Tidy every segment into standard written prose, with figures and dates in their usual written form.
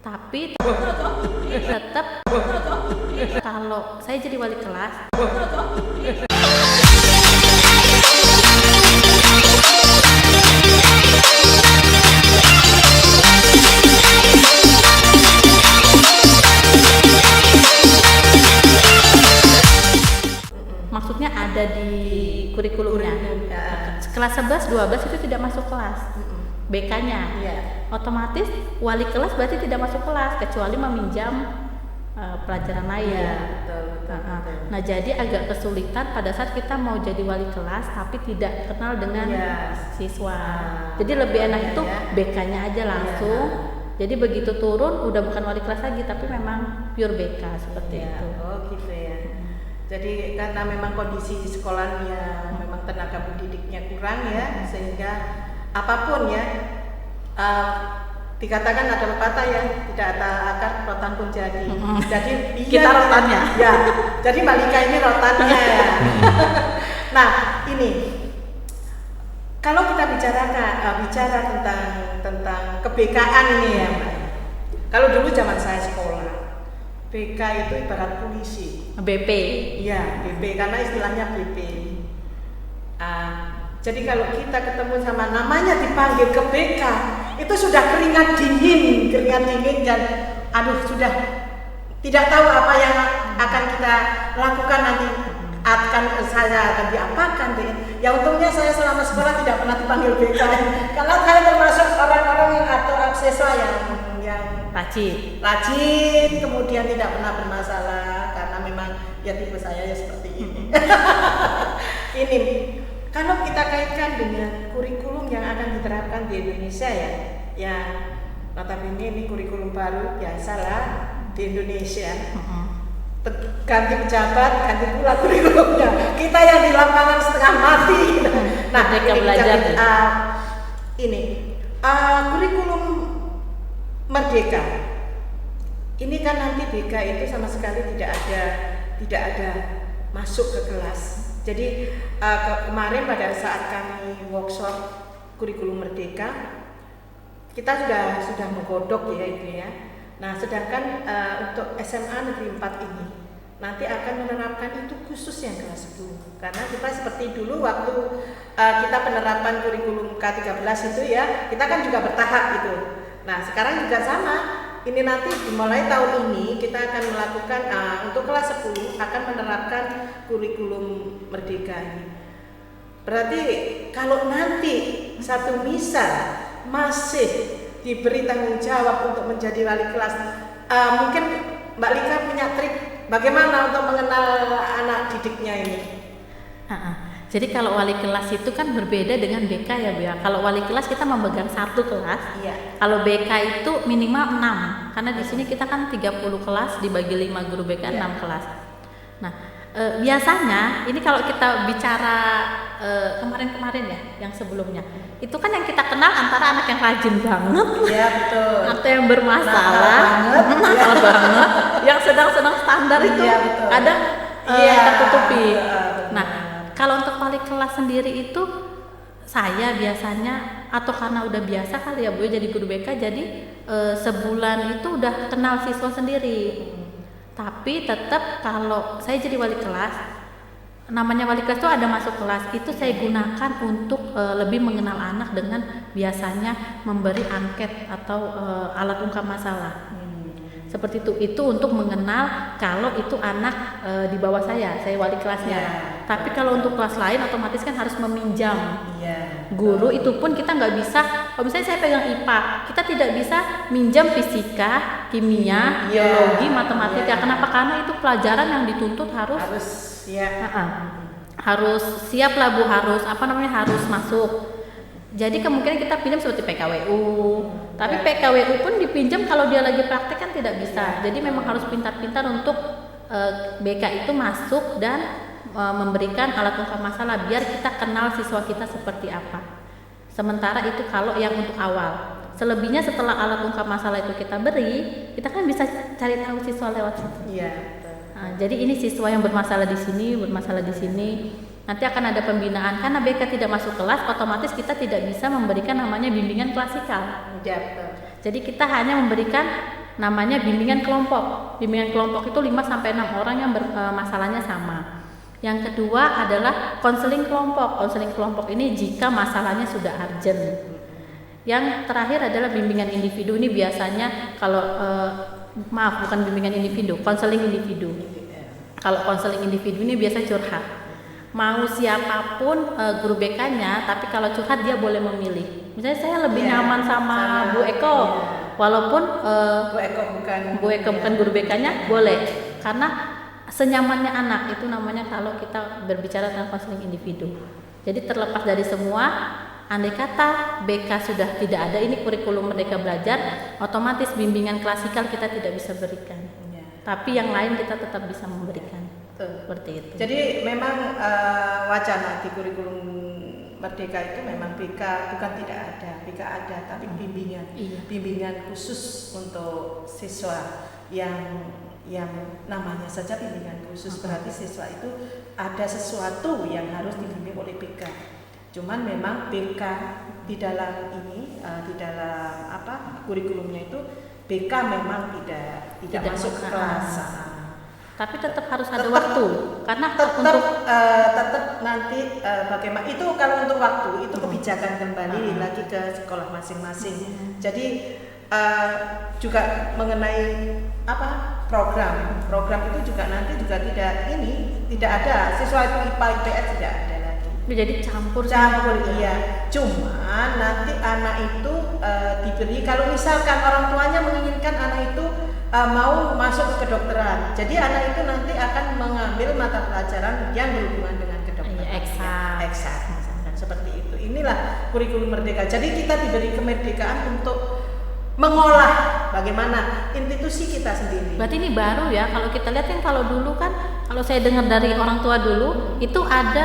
Tapi tetap kalau saya jadi wali kelas, maksudnya ada di kurikulumnya. Kelas 11, 12 itu tidak masuk kelas. BK-nya. Otomatis wali kelas berarti tidak masuk kelas kecuali meminjam pelajaran lain. Nah, jadi agak kesulitan pada saat kita mau jadi wali kelas tapi tidak kenal dengan siswa. Jadi lebih enak itu BK-nya aja langsung. Jadi begitu turun udah bukan wali kelas lagi tapi memang pure BK seperti itu. Oh gitu ya. Jadi karena memang kondisi sekolahnya memang tenaga pendidiknya kurang ya, sehingga apapun ya dikatakan ada pepatah ya, tidak ada akar rotan pun jadi. Jadi kita rotannya. Ya. Jadi Mbak Lika ini rotannya ya. Nah ini kalau kita bicara tentang kebekaan ini ya Mbak. Kalau dulu zaman saya sekolah, BK itu ibarat polisi. BP. Iya, BP karena istilahnya BP. Jadi kalau kita ketemu sama namanya dipanggil ke BK, itu sudah keringat dingin dan sudah tidak tahu apa yang akan kita lakukan nanti, saya akan diapakan. Ya untungnya saya selama sekolah tidak pernah dipanggil BK, karena saya termasuk orang-orang atau siswa yang rajin, kemudian tidak pernah bermasalah karena memang ya tipe saya ya seperti ini. Ini kalau kita kaitkan dengan kurikulum yang akan diterapkan di Indonesia ya notabene ini kurikulum baru biasalah di Indonesia. Ganti pejabat, ganti pula kurikulumnya. Kita yang di lapangan setengah mati. Nah, mereka belajar kurikulum Merdeka. Ini kan nanti BK itu sama sekali tidak ada masuk ke kelas. Jadi kemarin pada saat kami workshop kurikulum Merdeka, kita sudah menggodok ya itu ya. Nah, sedangkan untuk SMA Negeri 4 ini nanti akan menerapkan itu khusus yang kelas 10. Karena kita seperti dulu waktu kita penerapan kurikulum K13 itu ya, kita kan juga bertahap gitu. Nah, sekarang juga sama. Ini nanti dimulai tahun ini kita akan melakukan untuk kelas 10 akan menerapkan kurikulum Merdeka ini. Berarti kalau nanti satu misal masih diberi tanggung jawab untuk menjadi wali kelas, mungkin Mbak Lika punya trik bagaimana untuk mengenal anak didiknya ini? Jadi kalau wali kelas itu kan berbeda dengan BK ya Bu ya. Kalau wali kelas kita memegang satu kelas. Kalau BK itu minimal 6. Karena di sini kita kan 30 kelas dibagi 5 guru BK 6 kelas. Nah, biasanya ini kalau kita bicara kemarin-kemarin ya, yang sebelumnya. Itu kan yang kita kenal antara anak yang rajin banget. Iya, betul. Atau yang bermasalah. Nakal banget. Yang sedang-sedang standar itu kadang tertutupi. Nah, kalau untuk wali kelas sendiri itu saya biasanya atau karena udah biasa kali ya Bu jadi guru BK, jadi sebulan itu udah kenal siswa sendiri. Tapi tetap kalau saya jadi wali kelas, namanya wali kelas itu ada masuk kelas, itu saya gunakan untuk lebih mengenal anak dengan biasanya memberi angket atau alat ungkap masalah. Seperti itu untuk mengenal kalau itu anak di bawah saya wali kelasnya. Tapi kalau untuk kelas lain otomatis kan harus meminjam guru. Itu pun kita nggak bisa. Kalau misalnya saya pegang IPA, kita tidak bisa minjam fisika, kimia, biologi, matematika. Kenapa? Karena itu pelajaran yang dituntut harus siap lah Bu, harus masuk. Jadi kemungkinan kita pinjam seperti PKWU, tapi PKWU pun dipinjam kalau dia lagi praktek kan tidak bisa. Jadi memang harus pintar-pintar untuk BK itu masuk dan memberikan alat ungkap masalah biar kita kenal siswa kita seperti apa. Sementara itu kalau yang untuk awal. Selebihnya setelah alat ungkap masalah itu kita beri, kita kan bisa cari tahu siswa lewat situ. Jadi ini siswa yang bermasalah di sini. Nanti akan ada pembinaan karena BK tidak masuk kelas, otomatis kita tidak bisa memberikan namanya bimbingan klasikal. Jadi kita hanya memberikan namanya bimbingan kelompok. Bimbingan kelompok itu 5 sampai 6 orang yang masalahnya sama. Yang kedua adalah konseling kelompok. Konseling kelompok ini jika masalahnya sudah urgent. Yang terakhir adalah bimbingan individu. Ini biasanya kalau bukan bimbingan individu, konseling individu. Kalau konseling individu ini biasa curhat. Mau siapapun guru BK-nya, tapi kalau curhat dia boleh memilih. Misalnya saya lebih nyaman sama Bu Eko, walaupun Bu Eko bukan guru BK-nya, boleh. Karena senyamannya anak itu namanya kalau kita berbicara tentang konseling individu. Jadi terlepas dari semua, andai kata BK sudah tidak ada, ini kurikulum Merdeka Belajar, otomatis bimbingan klasikal kita tidak bisa berikan. Tapi yang lain kita tetap bisa memberikan. Seperti itu. Jadi memang wacana di kurikulum Merdeka itu memang BK bukan tidak ada, BK ada, tapi bimbingan khusus untuk siswa yang namanya saja bimbingan khusus, berarti siswa itu ada sesuatu yang harus dibimbing oleh BK. Cuman memang BK di dalam ini di dalam kurikulumnya itu BK memang tidak masuk ke kelas. Tapi tetap harus ada waktu, karena tetap nanti bagaimana itu kalau untuk waktu itu kebijakan kembali lagi ke sekolah masing-masing. Jadi juga mengenai program itu juga nanti juga tidak ada siswa IPA IPS tidak ada lagi. Jadi campur iya. Cuman nanti anak itu diberi, kalau misalkan orang tuanya menginginkan anak itu mau masuk ke kedokteran, jadi anak itu nanti akan mengambil mata pelajaran yang berhubungan dengan kedokteran. Eksak misalkan seperti itu. Inilah kurikulum Merdeka. Jadi kita diberi kemerdekaan untuk mengolah bagaimana institusi kita sendiri. Berarti ini baru ya, kalau kita lihat kan kalau dulu kan, kalau saya dengar dari orang tua dulu itu ada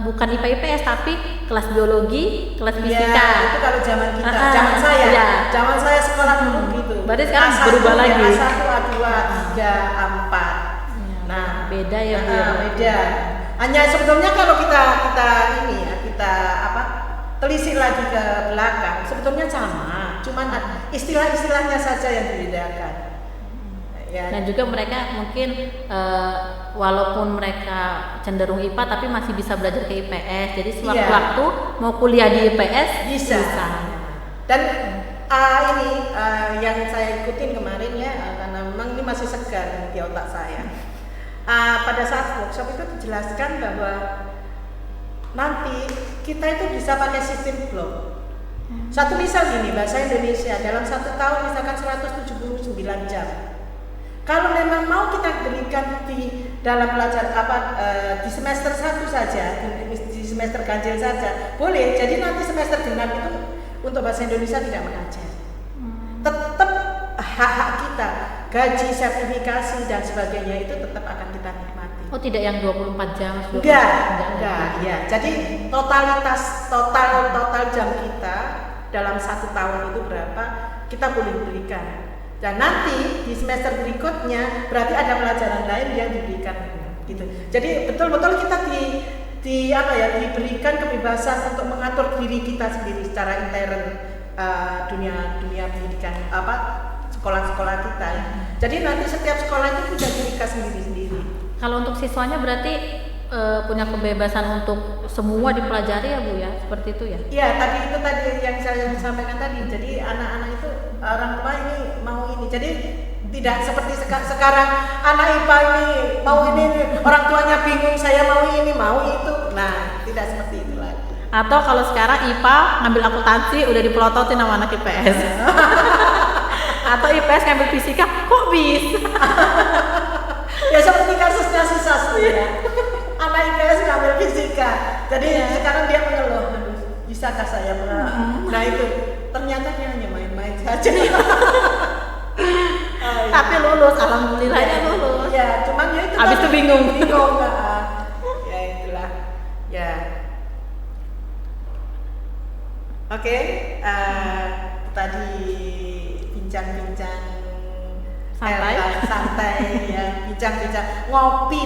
bukan IPA IPS tapi kelas biologi, kelas fisika. Ya, itu kalau zaman kita, zaman saya sekolah dulu gitu. Berarti sekarang berubah lagi. A1, A2, A3, A4. Nah, beda ya Bu. Beda. Hanya sebetulnya kalau kita telisik lagi ke belakang, sebetulnya sama, cuman istilah-istilahnya saja yang dibedakan. Ya. Dan juga mereka mungkin walaupun mereka cenderung IPA tapi masih bisa belajar ke IPS. Jadi sewaktu-waktu mau kuliah di IPS bisa. Dan yang saya ikutin kemarin ya, karena memang ini masih segar di otak saya. Pada saat workshop itu dijelaskan bahwa nanti kita itu bisa pakai sistem blok. Satu misal gini, bahasa Indonesia dalam 1 tahun misalkan 179 jam. Kalau memang mau kita berikan di dalam pelajaran di semester 1 saja, di semester ganjil saja, boleh. Jadi nanti semester genap itu untuk bahasa Indonesia tidak mengajar. Tetap hak-hak kita, gaji, sertifikasi dan sebagainya itu tetap akan kita nikmati. Oh, tidak yang 24 jam? Enggak, ya. Jadi total jam kita dalam 1 tahun itu berapa kita boleh berikan. Dan nanti di semester berikutnya berarti ada pelajaran lain yang diberikan gitu. Jadi betul-betul kita diberikan kebebasan untuk mengatur diri kita sendiri secara intern dunia pendidikan sekolah-sekolah kita. Jadi nanti setiap sekolah itu punya diri kita sendiri-sendiri. Kalau untuk siswanya berarti punya kebebasan untuk semua dipelajari ya Bu ya, seperti itu ya? Iya, tadi yang saya sampaikan tadi. Jadi anak-anak itu orang tua ini mau ini. Jadi tidak seperti sekarang anak IPA ini mau ini, orang tuanya bingung saya mau ini, mau itu. Nah, tidak seperti itu lagi. Atau kalau sekarang IPA ngambil akuntansi udah dipelototin sama anak IPS. Atau IPS ngambil fisika, kok bisa? Ya seperti kasusnya si Sasmi ya. Anak IPS ngambil fisika. Jadi sekarang dia mengeluh, bisakah saya Nah itu ternyata dia hanya main-main saja. Tapi lulus, alhamdulillahnya lulus. Ya, cuman ya itu. Habis itu bingung. Ya itulah. Ya. Oke, tadi bincang-bincang santai ya, bincang-bincang ngopi.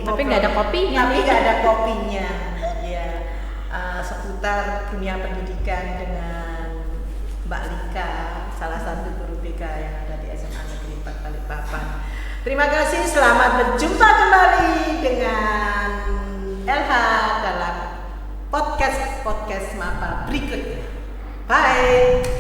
Tapi nggak ada kopinya. Ya, seputar dunia pendidikan dengan Mbak Lika, salah satu guru BK yang Terima kasih, selamat berjumpa kembali dengan LH dalam podcast MAPA berikutnya. Bye.